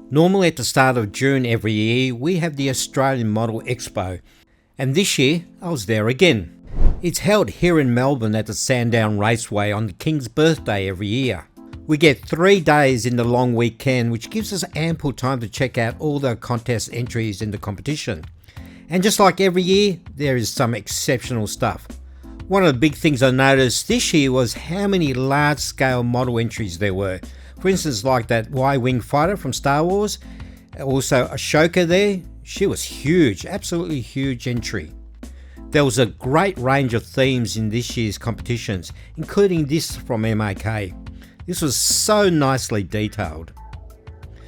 Normally at the start of June every year, we have the Australian Model Expo, and this year I was there again. It's held here in Melbourne at the Sandown Raceway on the King's birthday every year. We get 3 days in the long weekend, which gives us ample time to check out all the contest entries in the competition. And just like every year, there is some exceptional stuff. One of the big things I noticed this year was how many large-scale model entries there were. For instance, like that Y-Wing fighter from Star Wars, also Ashoka there, she was huge, absolutely huge entry. There was a great range of themes in this year's competitions, including this from MAK. This was so nicely detailed.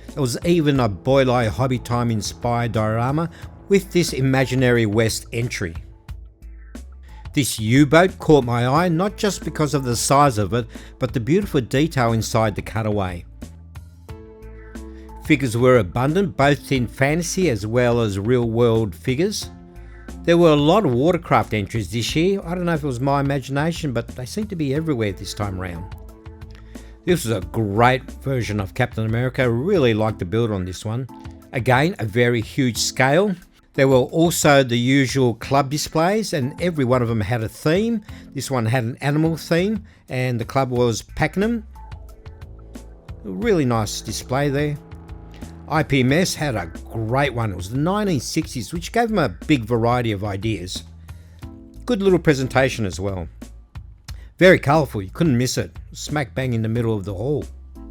There was even a Boylai Hobby Time inspired diorama with this Imaginary West entry. This U-boat caught my eye not just because of the size of it, but the beautiful detail inside the cutaway. Figures were abundant, both in fantasy as well as real-world figures. There were a lot of watercraft entries this year. I don't know if it was my imagination, but they seem to be everywhere this time around. This was a great version of Captain America. Really liked the build on this one. Again, a very huge scale. There were also the usual club displays, and every one of them had a theme. This one had an animal theme, and the club was Pakenham. A really nice display there. IPMS had a great one. It was the 1960s, which gave them a big variety of ideas. Good little presentation as well. Very colourful, you couldn't miss it. Smack bang in the middle of the hall.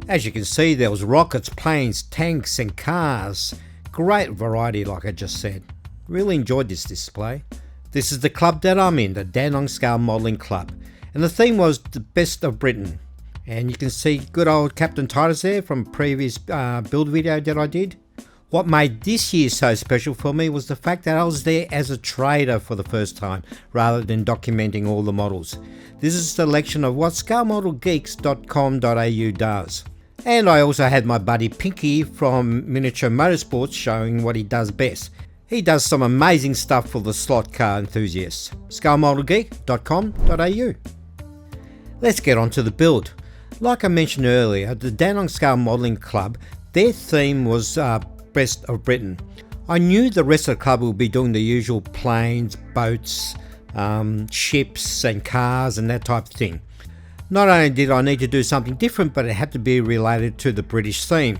As you can see, there was rockets, planes, tanks and cars. Great variety, like I just said. Really enjoyed this display. This is the club that I'm in, the Dandenong Scale Modelling Club. And the theme was the best of Britain. And you can see good old Captain Titus there from previous build video that I did. What made this year so special for me was the fact that I was there as a trader for the first time, rather than documenting all the models. This is a selection of what scalemodelgeeks.com.au does. And I also had my buddy Pinky from Miniature Motorsports showing what he does best. He does some amazing stuff for the slot car enthusiasts. scalemodelgeek.com.au. Let's get on to the build. Like I mentioned earlier, the Dandenong Scale Modelling Club, their theme was Best of Britain. I knew the rest of the club would be doing the usual planes, boats, ships and cars and that type of thing. Not only did I need to do something different, but it had to be related to the British theme.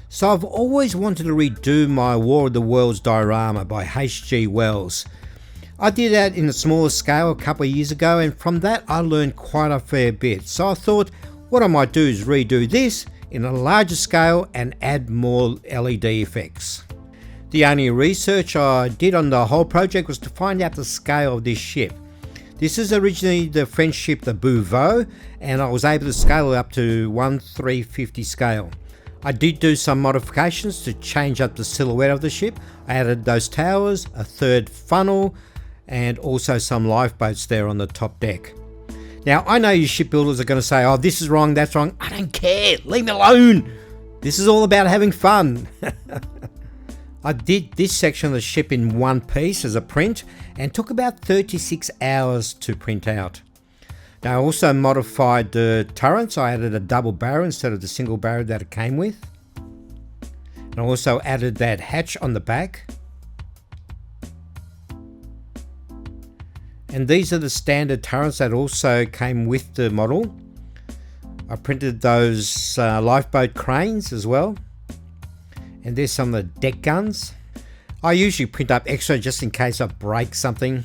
So I've always wanted to redo my War of the Worlds diorama by H.G. Wells. I did that in a smaller scale a couple of years ago, and from that I learned quite a fair bit. So I thought what I might do is redo this in a larger scale and add more LED effects. The only research I did on the whole project was to find out the scale of this ship. This is originally the French ship the Bouveau, and I was able to scale it up to 1:350 scale. I did do some modifications to change up the silhouette of the ship. I added those towers, a third funnel, and also some lifeboats there on the top deck. Now, I know you shipbuilders are going to say, oh, this is wrong, that's wrong. I don't care, leave me alone. This is all about having fun. I did this section of the ship in one piece as a print and took about 36 hours to print out. Now, I also modified the turrets. I added a double barrel instead of the single barrel that it came with. And I also added that hatch on the back. And these are the standard turrets that also came with the model. I printed those lifeboat cranes as well. And there's some of the deck guns. I usually print up extra just in case I break something.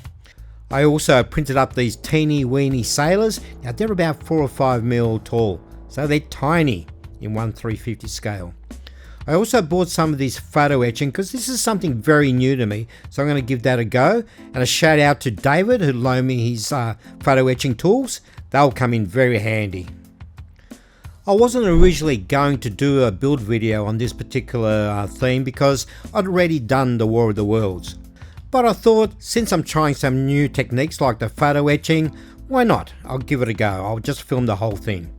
I also printed up these teeny weeny sailors. Now they're about 4 or 5 mil tall, so they're tiny in 1:350 scale. I also bought some of these photo etching because this is something very new to me, so I'm going to give that a go. And a shout out to David who loaned me his photo etching tools. They'll come in very handy. I wasn't originally going to do a build video on this particular theme because I'd already done the War of the Worlds. But I thought, since I'm trying some new techniques like the photo etching, why not? I'll give it a go. I'll just film the whole thing.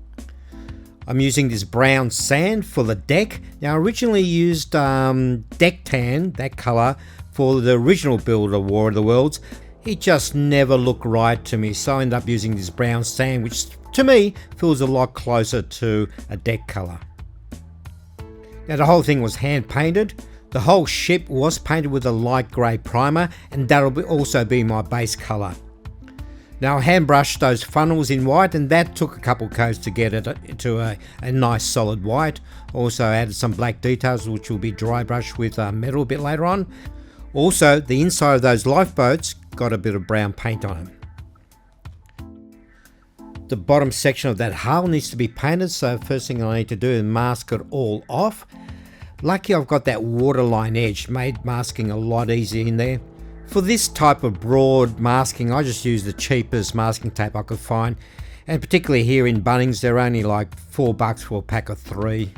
I'm using this brown sand for the deck. Now, I originally used deck tan, that colour, for the original build of War of the Worlds. It just never looked right to me, so I ended up using this brown sand, which to me feels a lot closer to a deck colour. Now the whole thing was hand painted. The whole ship was painted with a light grey primer, and that'll also be my base colour. Now I hand brushed those funnels in white, and that took a couple coats to get it to a nice solid white. Also added some black details which will be dry brushed with metal a bit later on. Also the inside of those lifeboats got a bit of brown paint on them. The bottom section of that hull needs to be painted, so first thing I need to do is mask it all off. Lucky I've got that waterline edge, made masking a lot easier in there. For this type of broad masking, I just use the cheapest masking tape I could find, and particularly here in Bunnings they're only like $4 for a pack of 3.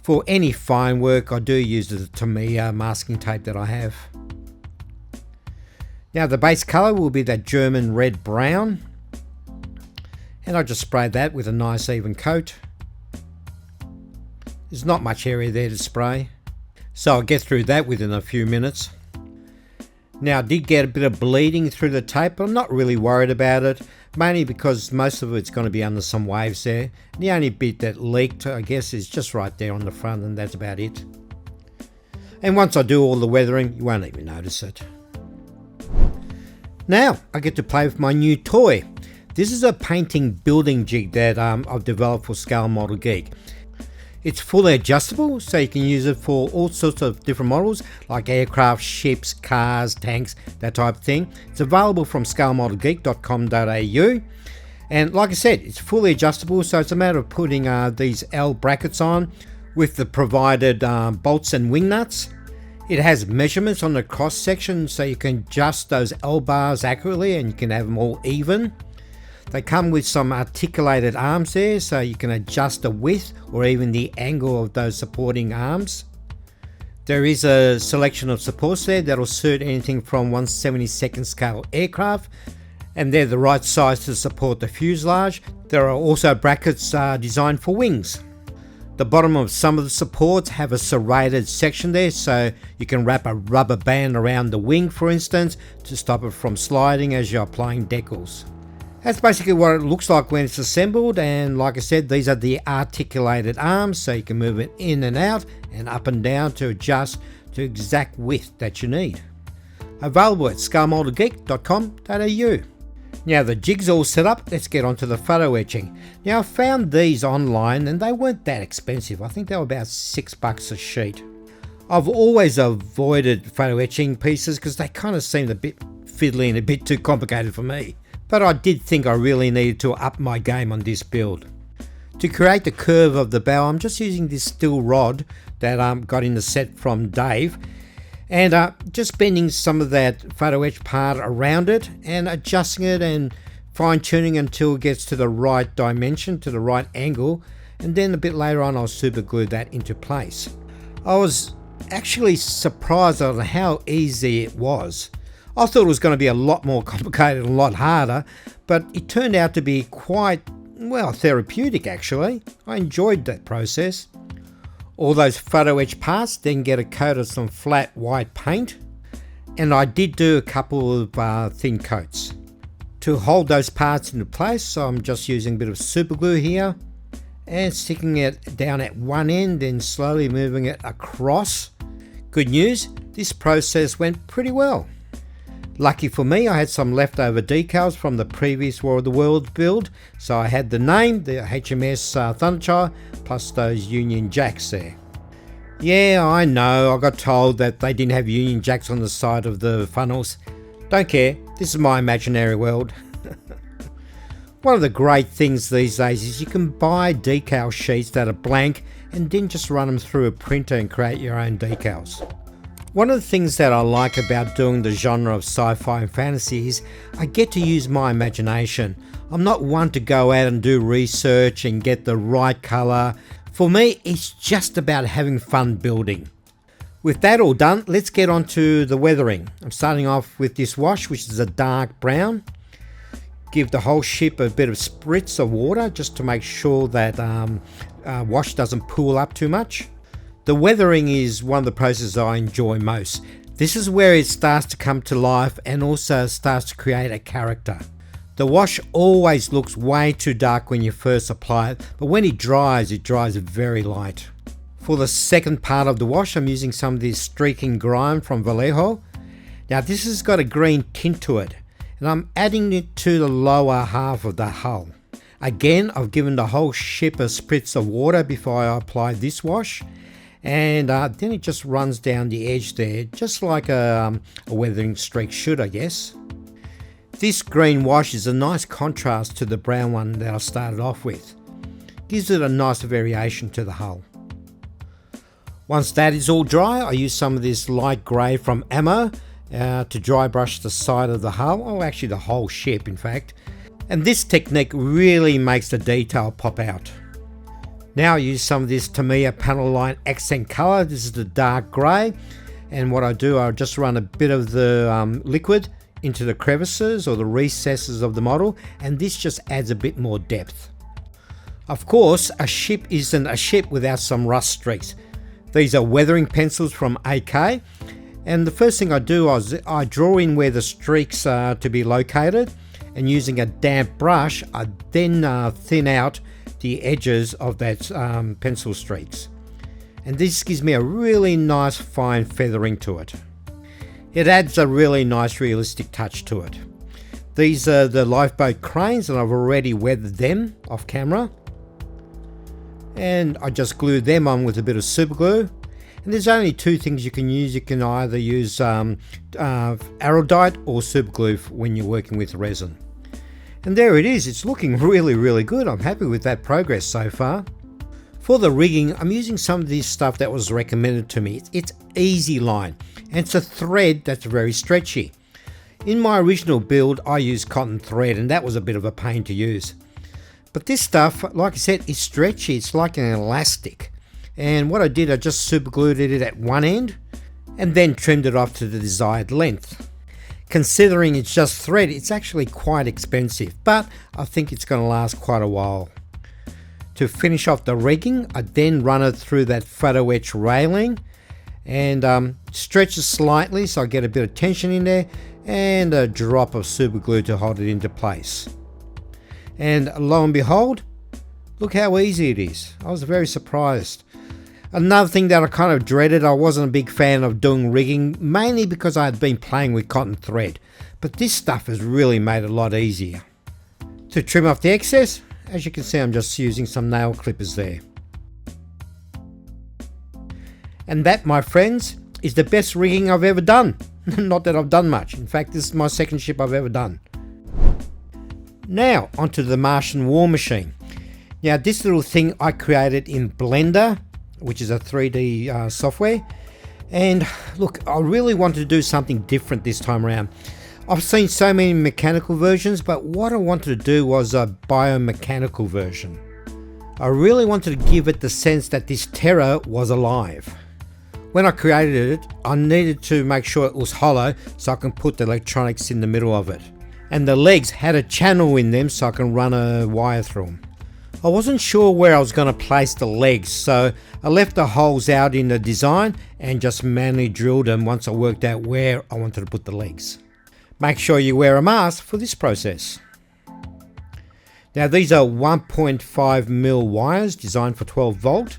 For any fine work I do use the Tamiya masking tape that I have. Now the base colour will be that German red brown, and I just sprayed that with a nice even coat. There's not much area there to spray, so I'll get through that within a few minutes. Now I did get a bit of bleeding through the tape, but I'm not really worried about it, mainly because most of it's going to be under some waves there. The only bit that leaked, I guess, is just right there on the front, and that's about it. And once I do all the weathering, you won't even notice it. Now I get to play with my new toy. This is a painting building jig that I've developed for Scale Model Geek. It's fully adjustable, so you can use it for all sorts of different models like aircraft, ships, cars, tanks, that type of thing. It's available from scalemodelgeek.com.au, and like I said, it's fully adjustable, so it's a matter of putting these L brackets on with the provided bolts and wing nuts. It has measurements on the cross section, so you can adjust those L bars accurately and you can have them all even. They come with some articulated arms there, so you can adjust the width or even the angle of those supporting arms. There is a selection of supports there that'll suit anything from 1/72nd scale aircraft, and they're the right size to support the fuselage. There are also brackets designed for wings. The bottom of some of the supports have a serrated section there, so you can wrap a rubber band around the wing, for instance, to stop it from sliding as you're applying decals. That's basically what it looks like when it's assembled, and like I said, these are the articulated arms, so you can move it in and out and up and down to adjust to exact width that you need. Available at scalemodelgeek.com.au. Now the jig's all set up, let's get onto the photo etching. Now I found these online and they weren't that expensive. I think they were about $6 a sheet. I've always avoided photo etching pieces because they kind of seemed a bit fiddly and a bit too complicated for me. But I did think I really needed to up my game on this build. To create the curve of the bow, I'm just using this steel rod that I got in the set from Dave, and just bending some of that photo etch part around it and adjusting it and fine tuning until it gets to the right dimension, to the right angle, and then a bit later on I'll super glue that into place. I was actually surprised at how easy it was. I thought it was going to be a lot more complicated and a lot harder, but it turned out to be quite, well, therapeutic actually. I enjoyed that process. All those photo etch parts then get a coat of some flat white paint, and I did do a couple of thin coats. To hold those parts into place, so I'm just using a bit of super glue here and sticking it down at one end, then slowly moving it across. Good news, this process went pretty well. Lucky for me, I had some leftover decals from the previous War of the Worlds build, so I had the name, the HMS Thunderchild, plus those Union Jacks there. Yeah, I know, I got told that they didn't have Union Jacks on the side of the funnels. Don't care, this is my imaginary world. One of the great things these days is you can buy decal sheets that are blank and then just run them through a printer and create your own decals. One of the things that I like about doing the genre of sci-fi and fantasy is I get to use my imagination. I'm not one to go out and do research and get the right colour. For me, it's just about having fun building. With that all done, let's get on to the weathering. I'm starting off with this wash, which is a dark brown. Give the whole ship a bit of spritz of water just to make sure that wash doesn't pool up too much. The weathering is one of the processes I enjoy most. This is where it starts to come to life and also starts to create a character. The wash always looks way too dark when you first apply it, but when it dries very light. For the second part of the wash, I'm using some of this streaking grime from Vallejo. Now this has got a green tint to it, and I'm adding it to the lower half of the hull. Again, I've given the whole ship a spritz of water before I apply this wash, and then it just runs down the edge there, just like a weathering streak should, I guess. This green wash is a nice contrast to the brown one that I started off with. Gives it a nice variation to the hull. Once that is all dry, I use some of this light grey from Ammo to dry brush the side of the hull, or actually the whole ship in fact. And this technique really makes the detail pop out. Now I use some of this Tamiya panel line accent colour. This is the dark grey, and what I do, I'll just run a bit of the liquid into the crevices or the recesses of the model, and this just adds a bit more depth. Of course, a ship isn't a ship without some rust streaks. These are weathering pencils from AK, and the first thing I do is I draw in where the streaks are to be located, and using a damp brush I then thin out the edges of that pencil streaks, and this gives me a really nice fine feathering to it. It adds a really nice realistic touch to it. These are the lifeboat cranes, and I've already weathered them off camera. And I just glued them on with a bit of super glue. And there's only two things you can use. You can either use Araldite or super glue when you're working with resin. And there it is. It's looking really good. I'm happy with that progress so far. For the rigging, I'm using some of this stuff that was recommended to me. It's Easy Line, and it's a thread that's very stretchy. In my original build, I used cotton thread, and that was a bit of a pain to use. But this stuff, like I said, is stretchy. It's like an elastic. And what I did, I just super glued it at one end and then trimmed it off to the desired length. Considering it's just thread, it's actually quite expensive, but I think it's going to last quite a while. To finish off the rigging, I then run it through that photo etch railing and stretch it slightly so I get a bit of tension in there, and a drop of super glue to hold it into place. And lo and behold, look how easy it is. I was very surprised. Another thing that I kind of dreaded, I wasn't a big fan of doing rigging, mainly because I had been playing with cotton thread, but this stuff has really made it a lot easier. To trim off the excess, as you can see, I'm just using some nail clippers there. And that, my friends, is the best rigging I've ever done. Not that I've done much. In fact, this is my second ship I've ever done. Now, onto the Martian War Machine. Now, this little thing I created in Blender, which is a 3D software. And look, I really wanted to do something different this time around. I've seen so many mechanical versions, but what I wanted to do was a biomechanical version. I really wanted to give it the sense that this Terror was alive. When I created it, I needed to make sure it was hollow so I can put the electronics in the middle of it. And the legs had a channel in them so I can run a wire through them. I wasn't sure where I was going to place the legs, so I left the holes out in the design and just manually drilled them once I worked out where I wanted to put the legs. Make sure you wear a mask for this process. Now these are 1.5mm wires designed for 12 volt.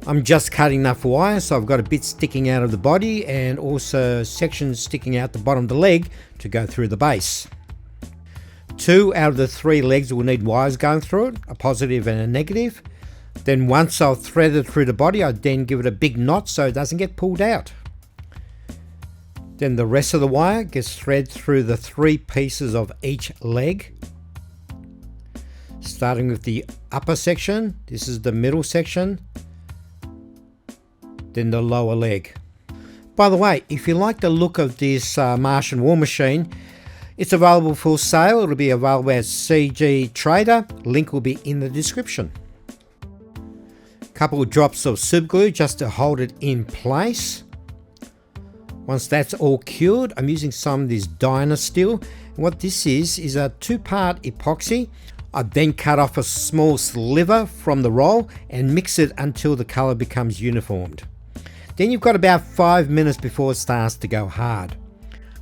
I'm just cutting enough wire so I've got a bit sticking out of the body and also sections sticking out the bottom of the leg to go through the base. 2 out of the 3 legs will need wires going through it, a positive and a negative. Then once I've threaded through the body, I then give it a big knot so it doesn't get pulled out. Then the rest of the wire gets threaded through the 3 pieces of each leg. Starting with the upper section, this is the middle section, then the lower leg. By the way, if you like the look of this Martian War Machine, it's available for sale. It'll be available at CG Trader. Link will be in the description. Couple of drops of super glue just to hold it in place. Once that's all cured, I'm using some of this Dynasteel. What this is a 2-part epoxy. I then cut off a small sliver from the roll and mix it until the color becomes uniformed. Then you've got about 5 minutes before it starts to go hard.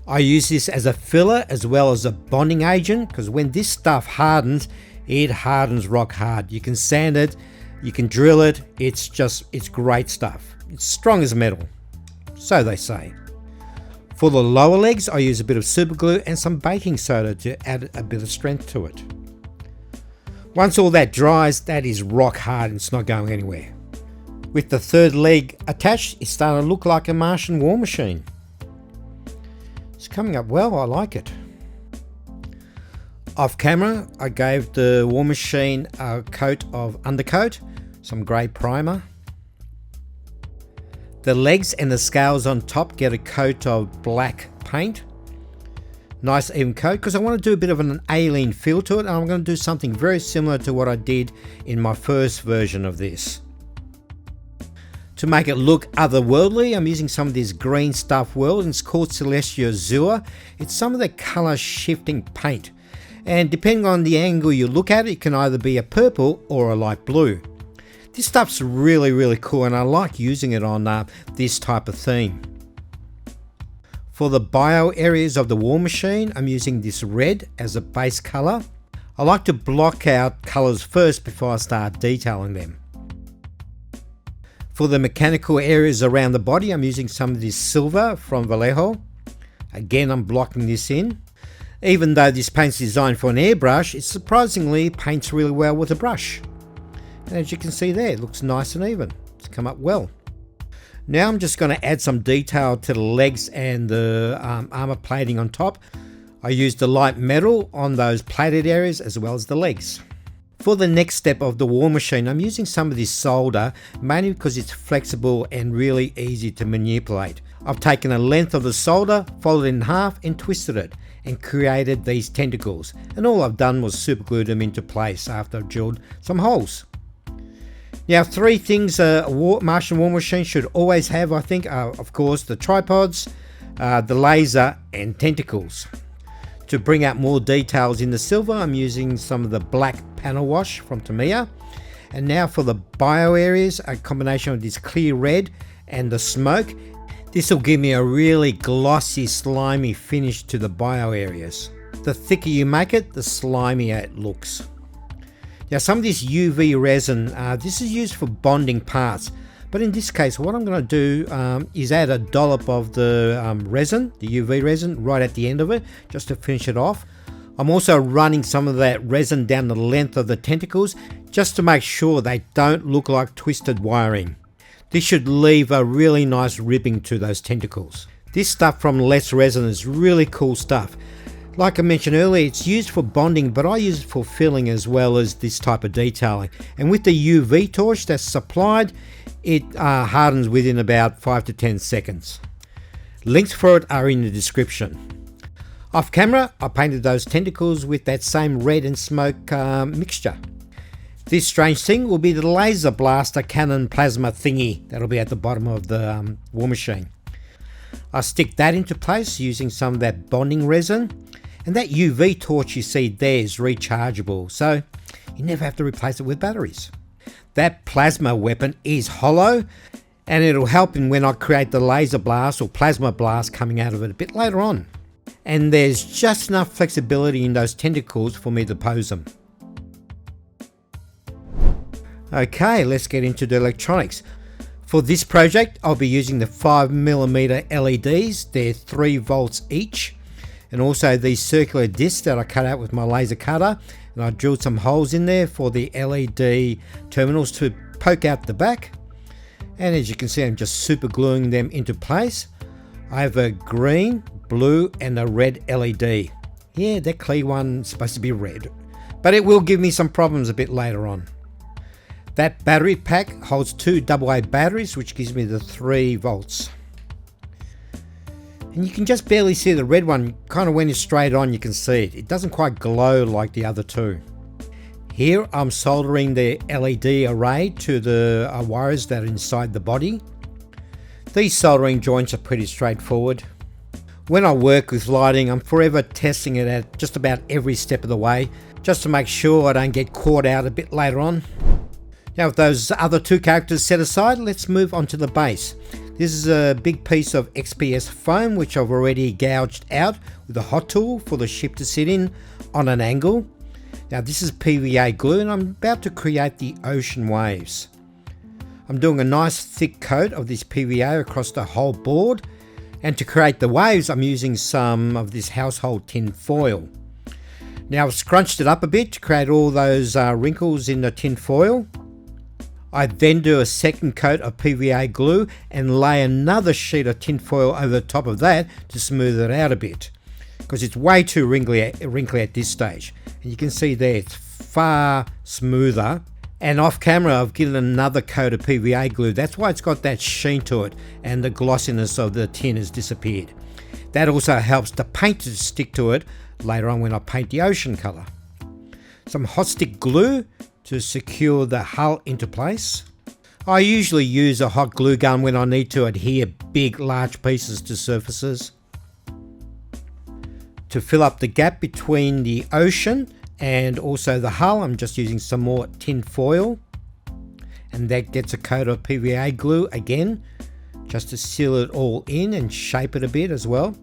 I use this as a filler as well as a bonding agent, because when this stuff hardens, it hardens rock hard. You can sand it You can drill it, it's great stuff. It's strong as metal, so they say. For the lower legs, I use a bit of super glue and some baking soda to add a bit of strength to it. Once all that dries, that is rock hard and it's not going anywhere. With the third leg attached, it's starting to look like a Martian war machine. It's coming up well, I like it. Off camera, I gave the war machine a coat of undercoat, some grey primer. The legs and the scales on top get a coat of black paint. Nice even coat, because I want to do a bit of an alien feel to it, and I'm going to do something very similar to what I did in my first version of this. To make it look otherworldly, I'm using some of this green stuff world, and it's called Celestia Azure. It's some of the colour shifting paint, and depending on the angle you look at it, it can either be a purple or a light blue. This stuff's really cool, and I like using it on this type of theme. For the bio areas of the war machine, I'm using this red as a base colour. I like to block out colours first before I start detailing them. For the mechanical areas around the body, I'm using some of this silver from Vallejo. Again, I'm blocking this in. Even though this paint's designed for an airbrush, it surprisingly paints really well with a brush. And as you can see there, it looks nice and even. It's come up well. Now I'm just going to add some detail to the legs and the armor plating on top. I used the light metal on those plated areas as well as the legs. For the next step of the war machine, I'm using some of this solder, mainly because it's flexible and really easy to manipulate. I've taken a length of the solder, folded it in half and twisted it, and created these tentacles. And all I've done was super glue them into place after I've drilled some holes. Now, three things a Martian war machine should always have, I think, are of course the tripods, the laser and tentacles. To bring out more details in the silver, I'm using some of the black panel wash from Tamiya. And now for the bio areas, a combination of this clear red and the smoke. This will give me a really glossy, slimy finish to the bio areas. The thicker you make it, the slimier it looks. Now, some of this UV resin, this is used for bonding parts, but in this case what I'm going to do is add a dollop of the resin, the UV resin, right at the end of it, just to finish it off. I'm also running some of that resin down the length of the tentacles, just to make sure they don't look like twisted wiring. This should leave a really nice ribbing to those tentacles. This stuff from Less Resin is really cool stuff. Like I mentioned earlier, it's used for bonding, but I use it for filling as well as this type of detailing. And with the UV torch that's supplied, it hardens within about 5 to 10 seconds. Links for it are in the description. Off camera, I painted those tentacles with that same red and smoke mixture. This strange thing will be the laser blaster cannon plasma thingy that'll be at the bottom of the war machine. I stick that into place using some of that bonding resin. And that UV torch you see there is rechargeable, so you never have to replace it with batteries. That plasma weapon is hollow, and it'll help in when I create the laser blast or plasma blast coming out of it a bit later on. And there's just enough flexibility in those tentacles for me to pose them. Okay, let's get into the electronics. For this project, I'll be using the 5mm LEDs. They're 3 volts each. And also these circular discs that I cut out with my laser cutter, and I drilled some holes in there for the LED terminals to poke out the back. And as you can see, I'm just super gluing them into place. I have a green, blue and a red LED. Yeah, that clear one's supposed to be red, but it will give me some problems a bit later on. That battery pack holds 2 AA batteries, which gives me the 3 volts. And you can just barely see the red one. Kind of when it's straight on, you can see it. It doesn't quite glow like the other two. Here I'm soldering the LED array to the wires that are inside the body. These soldering joints are pretty straightforward. When I work with lighting, I'm forever testing it at just about every step of the way, just to make sure I don't get caught out a bit later on. Now with those other 2 characters set aside, let's move on to the base. This is a big piece of XPS foam which I've already gouged out with a hot tool for the ship to sit in on an angle. Now this is PVA glue and I'm about to create the ocean waves. I'm doing a nice thick coat of this PVA across the whole board, and to create the waves I'm using some of this household tin foil. Now I've scrunched it up a bit to create all those wrinkles in the tin foil. I then do a second coat of PVA glue and lay another sheet of tin foil over the top of that to smooth it out a bit, because it's way too wrinkly at this stage. And you can see there it's far smoother. And off camera I've given another coat of PVA glue. That's why it's got that sheen to it and the glossiness of the tin has disappeared. That also helps the paint to stick to it later on when I paint the ocean colour. Some hot stick glue to secure the hull into place. I usually use a hot glue gun when I need to adhere big large pieces to surfaces. To fill up the gap between the ocean and also the hull, I'm just using some more tin foil, and that gets a coat of PVA glue again just to seal it all in and shape it a bit as well.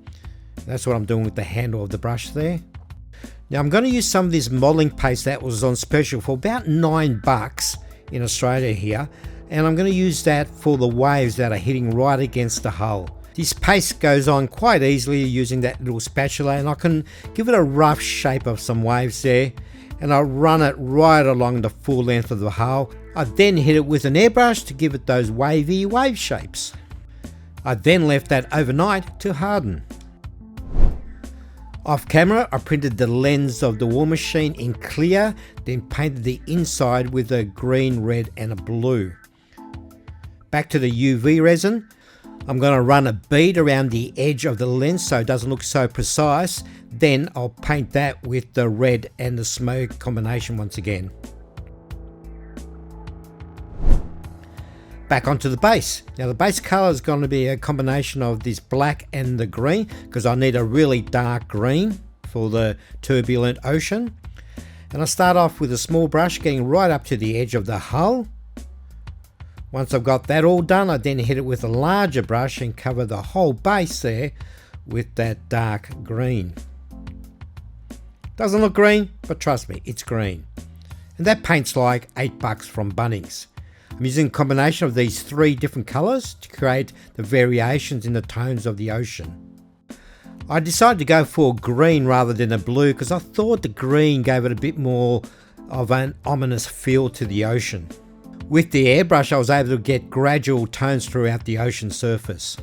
That's what I'm doing with the handle of the brush there. Now I'm going to use some of this modelling paste that was on special for about $9 in Australia here, and I'm going to use that for the waves that are hitting right against the hull. This paste goes on quite easily using that little spatula, and I can give it a rough shape of some waves there, and I'll run it right along the full length of the hull. I then hit it with an airbrush to give it those wavy wave shapes. I then left that overnight to harden. Off camera I printed the lens of the War Machine in clear, then painted the inside with a green, red and a blue. Back to the UV resin. I'm going to run a bead around the edge of the lens so it doesn't look so precise. Then I'll paint that with the red and the smoke combination once again. Back onto the base. Now the base colour is going to be a combination of this black and the green, because I need a really dark green for the turbulent ocean. And I start off with a small brush getting right up to the edge of the hull. Once I've got that all done, I then hit it with a larger brush and cover the whole base there with that dark green. Doesn't look green, but trust me, it's green. And that paint's like $8 from Bunnings. I'm using a combination of these three different colours to create the variations in the tones of the ocean. I decided to go for green rather than a blue because I thought the green gave it a bit more of an ominous feel to the ocean. With the airbrush I was able to get gradual tones throughout the ocean surface.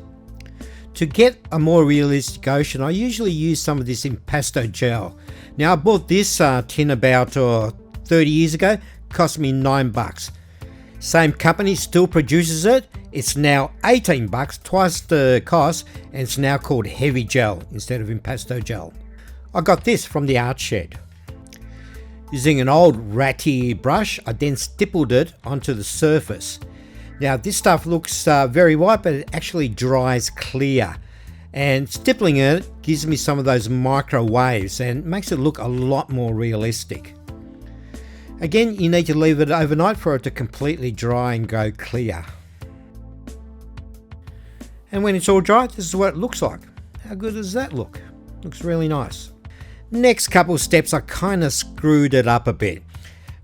To get a more realistic ocean I usually use some of this impasto gel. Now I bought this tin about 30 years ago, cost me $9. Same company still produces it. It's now $18, twice the cost, and it's now called heavy gel instead of impasto gel. I got this from the art shed. Using an old ratty brush, I then stippled it onto the surface. Now this stuff looks very white, but it actually dries clear. And stippling it gives me some of those microwaves and makes it look a lot more realistic. Again, you need to leave it overnight for it to completely dry and go clear. And when it's all dry, this is what it looks like. How good does that look? Looks really nice. Next couple of steps, I kind of screwed it up a bit.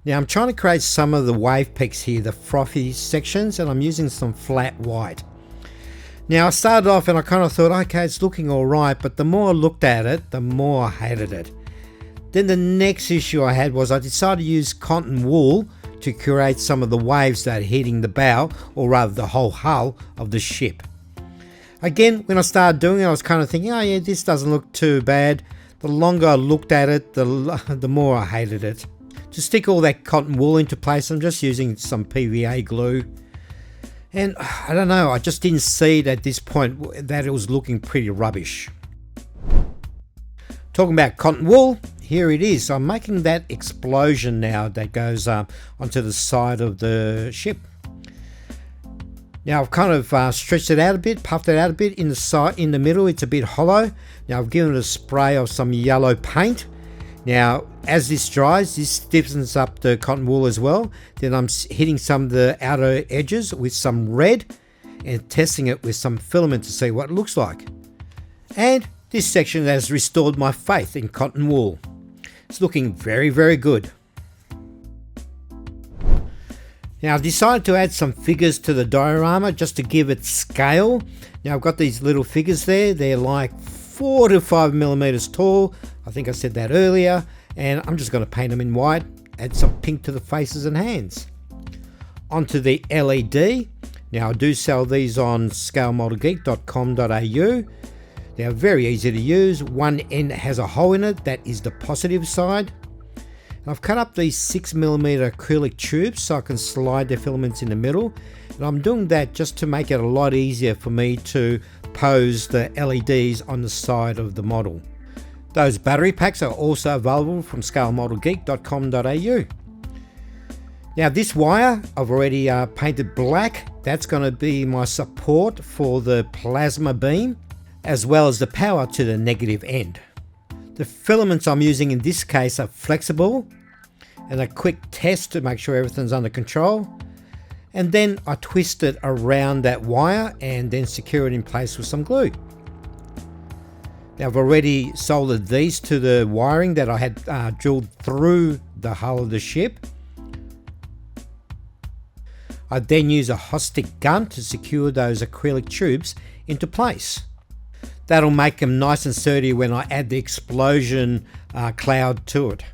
Now I'm trying to create some of the wave peaks here, the frothy sections, and I'm using some flat white. Now I started off and I kind of thought, okay, it's looking alright, but the more I looked at it, the more I hated it. Then the next issue I had was I decided to use cotton wool to create some of the waves that are hitting the bow, or rather the whole hull of the ship. Again, when I started doing it, I was kind of thinking, oh yeah, this doesn't look too bad. The longer I looked at it, the more I hated it. To stick all that cotton wool into place, I'm just using some PVA glue. And I don't know, I just didn't see it at this point that it was looking pretty rubbish. Talking about cotton wool, here it is. I'm making that explosion now that goes onto the side of the ship. Now I've kind of stretched it out a bit, puffed it out a bit in the middle. It's a bit hollow. Now I've given it a spray of some yellow paint. Now as this dries, this stiffens up the cotton wool as well. Then I'm hitting some of the outer edges with some red and testing it with some filament to see what it looks like. And this section has restored my faith in cotton wool. It's looking very, very good. Now I've decided to add some figures to the diorama just to give it scale. Now I've got these little figures there. They're like 4 to 5 millimeters tall. I think I said that earlier. And I'm just going to paint them in white, add some pink to the faces and hands. Onto the LED. Now I do sell these on scalemodelgeek.com.au. They are very easy to use. One end has a hole in it, that is the positive side. And I've cut up these 6mm acrylic tubes so I can slide the filaments in the middle. And I'm doing that just to make it a lot easier for me to pose the LEDs on the side of the model. Those battery packs are also available from scalemodelgeek.com.au. Now this wire I've already painted black. That's going to be my support for the plasma beam, as well as the power to the negative end. The filaments I'm using in this case are flexible, and a quick test to make sure everything's under control. And then I twist it around that wire and then secure it in place with some glue. Now I've already soldered these to the wiring that I had drilled through the hull of the ship. I then use a hot stick gun to secure those acrylic tubes into place. That'll make them nice and sturdy when I add the explosion cloud to it.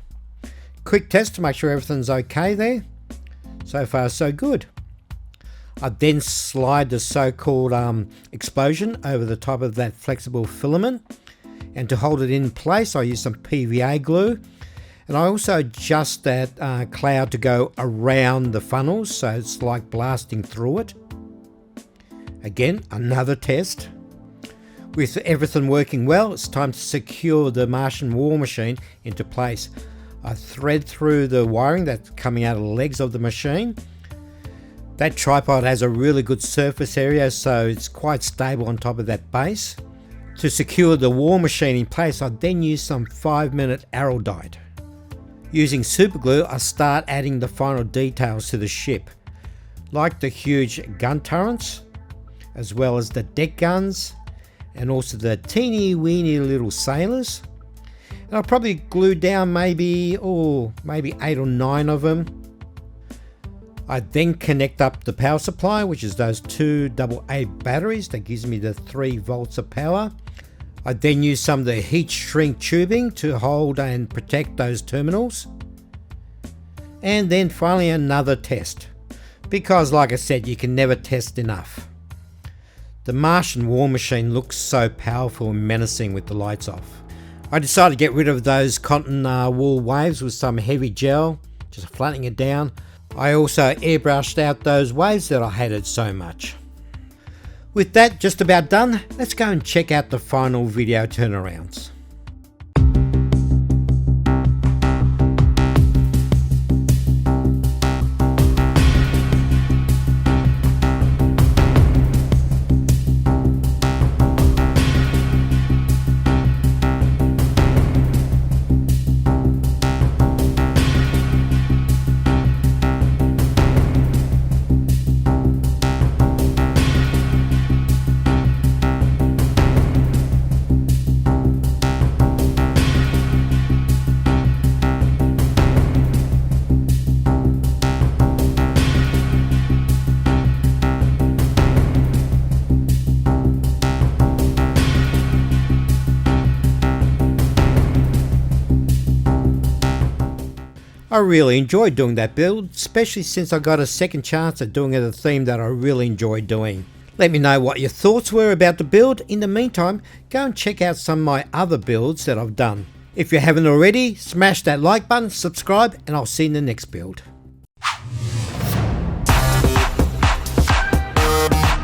Quick test to make sure everything's okay there. So far so good. I then slide the so-called explosion over the top of that flexible filament, and to hold it in place I use some PVA glue, and I also adjust that cloud to go around the funnels so it's like blasting through it. Again, another test. With everything working well, it's time to secure the Martian war machine into place. I thread through the wiring that's coming out of the legs of the machine. That tripod has a really good surface area, so it's quite stable on top of that base. To secure the war machine in place, I then use some 5-minute araldite. Using superglue, I start adding the final details to the ship, like the huge gun turrets, as well as the deck guns, and also the teeny weeny little sailors. And I'll probably glue down maybe 8 or 9 of them. I then connect up the power supply, which is those 2 AA batteries that gives me the 3 volts of power. I then use some of the heat shrink tubing to hold and protect those terminals. And then finally another test, because like I said, you can never test enough. The Martian war machine looks so powerful and menacing with the lights off. I decided to get rid of those cotton wool waves with some heavy gel, just flattening it down. I also airbrushed out those waves that I hated so much. With that just about done, let's go and check out the final video turnarounds. I really enjoyed doing that build, especially since I got a second chance at doing a theme that I really enjoyed doing. Let me know what your thoughts were about the build. In the meantime, go and check out some of my other builds that I've done. If you haven't already, smash that like button, subscribe, and I'll see you in the next build.